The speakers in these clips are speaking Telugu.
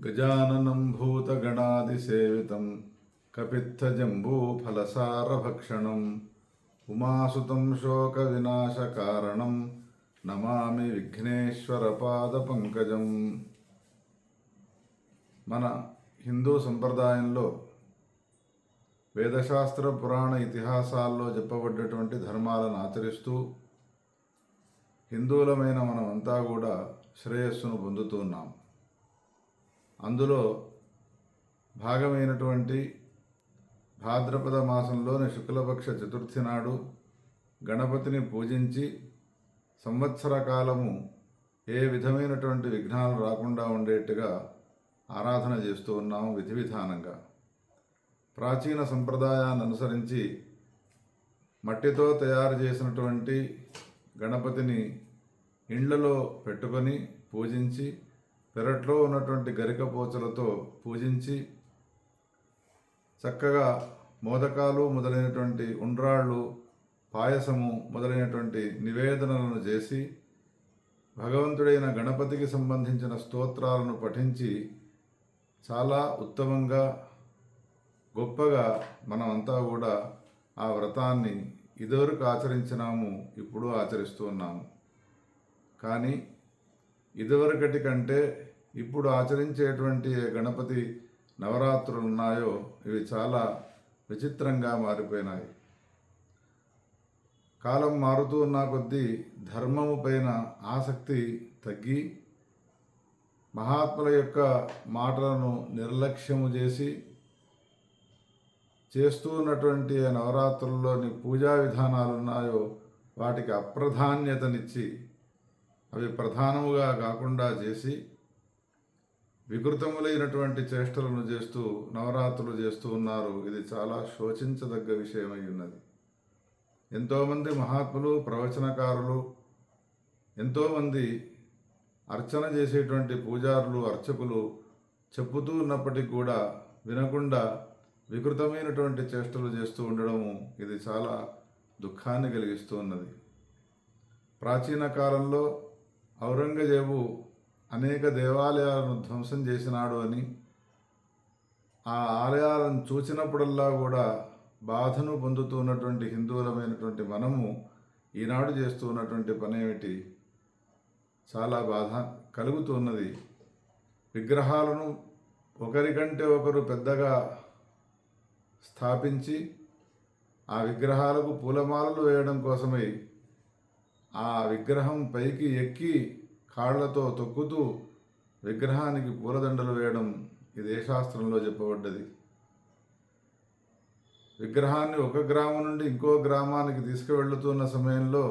गजाननं भूतगणादिसेवितं कपित्थजम्बूफलसारभक्षणम् उमासुतं शोकविनाशकारणं నమామి విఘ్నేశ్వరపాదపంకజం. మన హిందూ సంప్రదాయంలో వేదశాస్త్ర పురాణ ఇతిహాసాల్లో చెప్పబడ్డటువంటి ధర్మాలను ఆచరిస్తూ హిందువులమైన మనమంతా కూడా శ్రేయస్సును పొందుతున్నాం. అందులో భాగమైనటువంటి భాద్రపద మాసంలోని శుక్లపక్ష చతుర్థి నాడు గణపతిని పూజించి సంవత్సర కాలము ఏ విధమైనటువంటి విఘ్నాలు రాకుండా ఉండేట్టుగా ఆరాధన చేస్తూ ఉన్నాము విధి విధానంగా. ప్రాచీన సంప్రదాయాన్ని అనుసరించి మట్టితో తయారు చేసినటువంటి గణపతిని ఇండ్లలో పెట్టుకొని పూజించి పెరట్లో ఉన్నటువంటి గరికపోచలతో పూజించి చక్కగా మోదకాలు మొదలైనటువంటి ఉండ్రాళ్ళు, పాయసము మొదలైనటువంటి నివేదనలను చేసి భగవంతుడైన గణపతికి సంబంధించిన స్తోత్రాలను పఠించి చాలా ఉత్తమంగా గొప్పగా మనమంతా కూడా ఆ వ్రతాన్ని ఇదివరకు ఆచరించినాము, ఇప్పుడు ఆచరిస్తూ ఉన్నాము. కానీ ఇదివరకటి కంటే ఇప్పుడు ఆచరించేటువంటి గణపతి నవరాత్రులు ఉన్నాయో ఇవి చాలా విచిత్రంగా మారిపోయినాయి. కాలం మారుతూ ఉన్న కొద్దీ ధర్మము పైన ఆసక్తి తగ్గి మహాత్ముల యొక్క మాటలను నిర్లక్ష్యము చేసి చేస్తూ ఉన్నటువంటి నవరాత్రుల్లోని పూజా విధానాలు ఉన్నాయో వాటికి అప్రధాన్యతనిచ్చి అవి ప్రధానముగా కాకుండా చేసి వికృతములైనటువంటి చేష్టలను చేస్తూ నవరాత్రులు చేస్తూ ఉన్నారు. ఇది చాలా శోచించదగ్గ విషయమై ఉన్నది. ఎంతోమంది మహాత్ములు, ప్రవచనకారులు, ఎంతోమంది అర్చన చేసేటువంటి పూజారులు, అర్చకులు చెప్పుతూ ఉన్నప్పటికీ కూడా వినకుండా వికృతమైనటువంటి చేష్టలు చేస్తూ ఉండడము ఇది చాలా దుఃఖాన్ని కలిగిస్తూ ఉన్నది. ప్రాచీన కాలంలో ఔరంగజేబు అనేక దేవాలయాలను ధ్వంసం చేసినాడు అని ఆ ఆలయాలను చూచినప్పుడల్లా కూడా బాధను పొందుతూ ఉన్నటువంటి హిందువులమైనటువంటి మనము ఈనాడు చేస్తూ ఉన్నటువంటి పని ఏమిటి? చాలా బాధ కలుగుతున్నది. విగ్రహాలను ఒకరికంటే ఒకరు పెద్దగా స్థాపించి ఆ విగ్రహాలకు పూలమాలలు వేయడం కోసమై ఆ విగ్రహం పైకి ఎక్కి కాళ్లతో తొక్కుతూ విగ్రహానికి పూలదండలు వేయడం ఇది ఏ శాస్త్రంలో చెప్పబడ్డది? విగ్రహాన్ని ఒక గ్రామం నుండి ఇంకో గ్రామానికి తీసుకువెళ్తున్న సమయంలో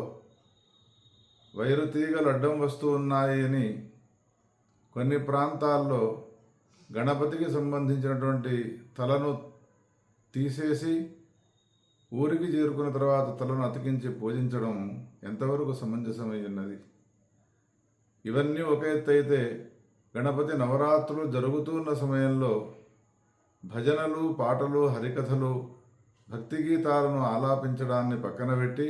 వైరు తీగలు అడ్డం వస్తూ ఉన్నాయి అని కొన్ని ప్రాంతాల్లో గణపతికి సంబంధించినటువంటి తలను తీసేసి ఊరికి చేరుకున్న తర్వాత తలను అతికించి పూజించడం ఎంతవరకు సమంజసమై ఉన్నది? ఇవన్నీ ఒక ఎత్తు అయితే గణపతి నవరాత్రులు జరుగుతున్న సమయంలో భజనలు, పాటలు, హరికథలు, భక్తి గీతాలను ఆలాపించడాన్ని పక్కన పెట్టి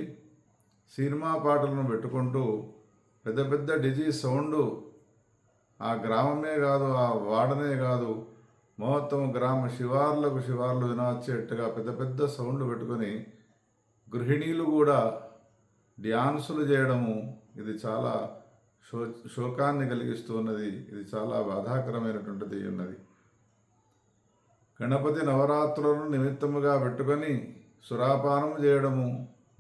సినిమా పాటలను పెట్టుకుంటూ పెద్ద పెద్ద డిజీ సౌండు ఆ గ్రామమే కాదు, ఆ వాడనే కాదు, మొత్తం గ్రామ శివార్లు వినొచ్చేట్టుగా పెద్ద పెద్ద సౌండ్లు పెట్టుకొని గృహిణీలు కూడా డ్యాన్సులు చేయడము ఇది చాలా శోకాన్ని కలిగిస్తూ ఉన్నది. ఇది చాలా బాధాకరమైనటువంటిది ఉన్నది. గణపతి నవరాత్రులను నిమిత్తముగా పెట్టుకొని సురాపానము చేయడము,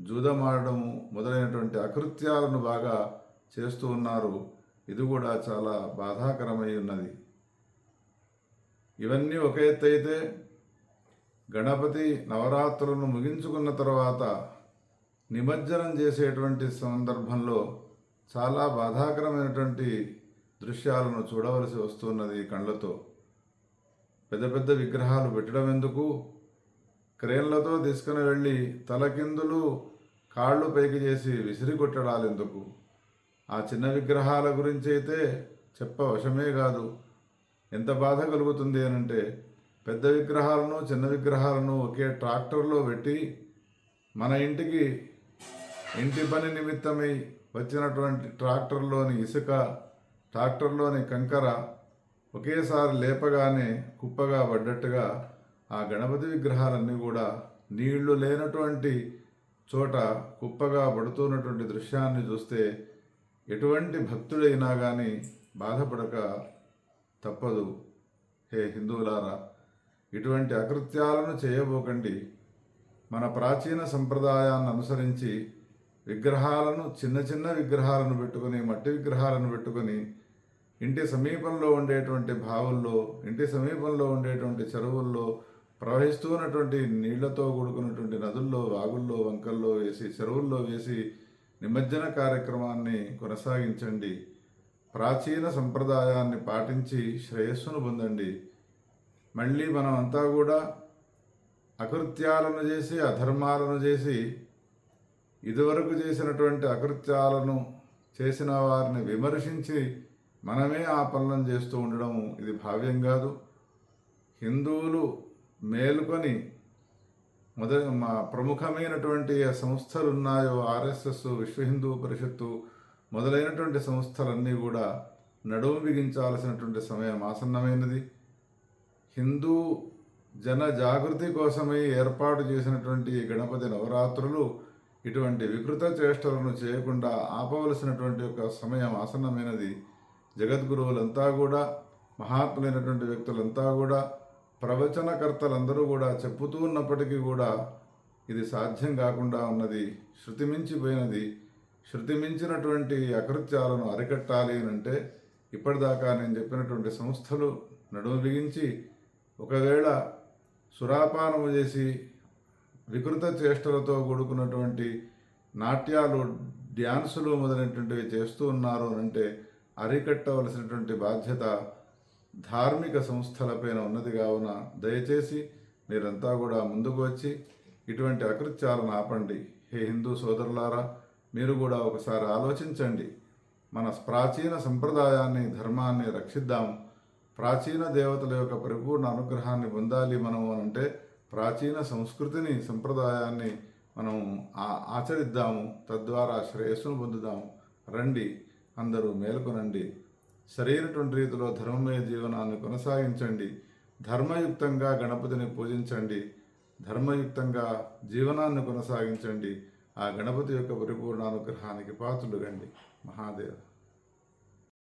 జూదమాడము మొదలైనటువంటి అకృత్యాలను బాగా చేస్తూ ఉన్నారు. ఇది కూడా చాలా బాధాకరమై ఉన్నది. ఇవన్నీ ఒక ఎత్తు అయితే గణపతి నవరాత్రులను ముగించుకున్న తర్వాత నిమజ్జనం చేసేటువంటి సందర్భంలో చాలా బాధాకరమైనటువంటి దృశ్యాలను చూడవలసి వస్తున్నది కళ్ళతో. పెద్ద పెద్ద విగ్రహాలు పెట్టడం ఎందుకు? క్రేన్లతో తీసుకుని వెళ్ళి తలకిందులు కాళ్ళు పైకి చేసి విసిరి కొట్టడాలు ఎందుకు? ఆ చిన్న విగ్రహాల గురించి అయితే చెప్పవశమే కాదు. ఎంత బాధ కలుగుతుంది అనంటే పెద్ద విగ్రహాలను, చిన్న విగ్రహాలను ఒకే ట్రాక్టర్లో పెట్టి మన ఇంటి పని నిమిత్తమై వచ్చినటువంటి ట్రాక్టర్లోని ఇసుక, ట్రాక్టర్లోని కంకర ఒకేసారి లేపగానే కుప్పగా పడ్డట్టుగా ఆ గణపతి విగ్రహాలన్నీ కూడా నీళ్లు లేనటువంటి చోట కుప్పగా పడుతున్నటువంటి దృశ్యాన్ని చూస్తే ఎటువంటి భక్తుడైనా కానీ బాధపడక తప్పదు. హే హిందువులారా, ఇటువంటి అకృత్యాలను చేయబోకండి. మన ప్రాచీన సంప్రదాయాన్ని అనుసరించి విగ్రహాలను చిన్న చిన్న విగ్రహాలను పెట్టుకొని, మట్టి విగ్రహాలను పెట్టుకొని ఇంటి సమీపంలో ఉండేటువంటి బావుల్లో, ఇంటి సమీపంలో ఉండేటువంటి చెరువుల్లో, ప్రవహిస్తున్నటువంటి నీళ్లతో కూడుకున్నటువంటి నదుల్లో, వాగుల్లో, వంకల్లో వేసి, చెరువుల్లో వేసి నిమజ్జన కార్యక్రమాన్ని కొనసాగించండి. ప్రాచీన సంప్రదాయాన్ని పాటించి శ్రేయస్సును పొందండి. మళ్ళీ మనం అంతా కూడా అకృత్యాలను చేసి, అధర్మాలను చేసి, ఇదివరకు చేసినటువంటి అకృత్యాలను చేసిన వారిని విమర్శించి మనమే ఆ పనులను చేస్తూ ఉండడం ఇది భావ్యం కాదు. హిందువులు మేలుకొని మా ప్రముఖమైనటువంటి సంస్థలు ఉన్నాయో, ఆర్ఎస్ఎస్, విశ్వ హిందూ పరిషత్తు మొదలైనటువంటి సంస్థలన్నీ కూడా నడుము బిగించాల్సినటువంటి సమయం ఆసన్నమైనది. హిందూ జన జాగృతి కోసమై ఏర్పాటు చేసినటువంటి గణపతి నవరాత్రులు ఇటువంటి వికృత చేష్టలను చేయకుండా ఆపవలసినటువంటి ఒక సమయం ఆసన్నమైనది. జగద్గురువులంతా కూడా, మహాత్ములైనటువంటి వ్యక్తులంతా కూడా, ప్రవచనకర్తలందరూ కూడా చెప్పుతూ ఉన్నప్పటికీ కూడా ఇది సాధ్యం కాకుండా ఉన్నది. శృతిమించిపోయినది. శృతిమించినటువంటి అకృత్యాలను అరికట్టాలి అని అంటే ఇప్పటిదాకా నేను చెప్పినటువంటి సంస్థలు నడుము బిగించి, ఒకవేళ సురాపానము చేసి వికృత చేష్టలతో కూడుకున్నటువంటి నాట్యాలు, డ్యాన్సులు మొదలైనటువంటివి చేస్తూ ఉన్నారు అంటే అరికట్టవలసినటువంటి బాధ్యత ధార్మిక సంస్థలపైన ఉన్నది. కావున దయచేసి మీరంతా కూడా ముందుకు వచ్చి ఇటువంటి అకృత్యాలను ఆపండి. హే హిందూ సోదరులారా, మీరు కూడా ఒకసారి ఆలోచించండి. మన ప్రాచీన సంప్రదాయాన్ని, ధర్మాన్ని రక్షిద్దాం. ప్రాచీన దేవతల యొక్క పరిపూర్ణ అనుగ్రహాన్ని పొందాలి మనము అంటే ప్రాచీన సంస్కృతిని, సంప్రదాయాన్ని మనం ఆచరిద్దాము. తద్వారా శ్రేయస్సును పొందుదాము. రండి, అందరూ మేలుకొనండి. సరైనటువంటి రీతిలో ధర్మమయ జీవనాన్ని కొనసాగించండి. ధర్మయుక్తంగా గణపతిని పూజించండి. ధర్మయుక్తంగా జీవనాన్ని కొనసాగించండి. ఆ గణపతి యొక్క పరిపూర్ణ అనుగ్రహానికి పాత్రులు కండి. మహాదేవ్.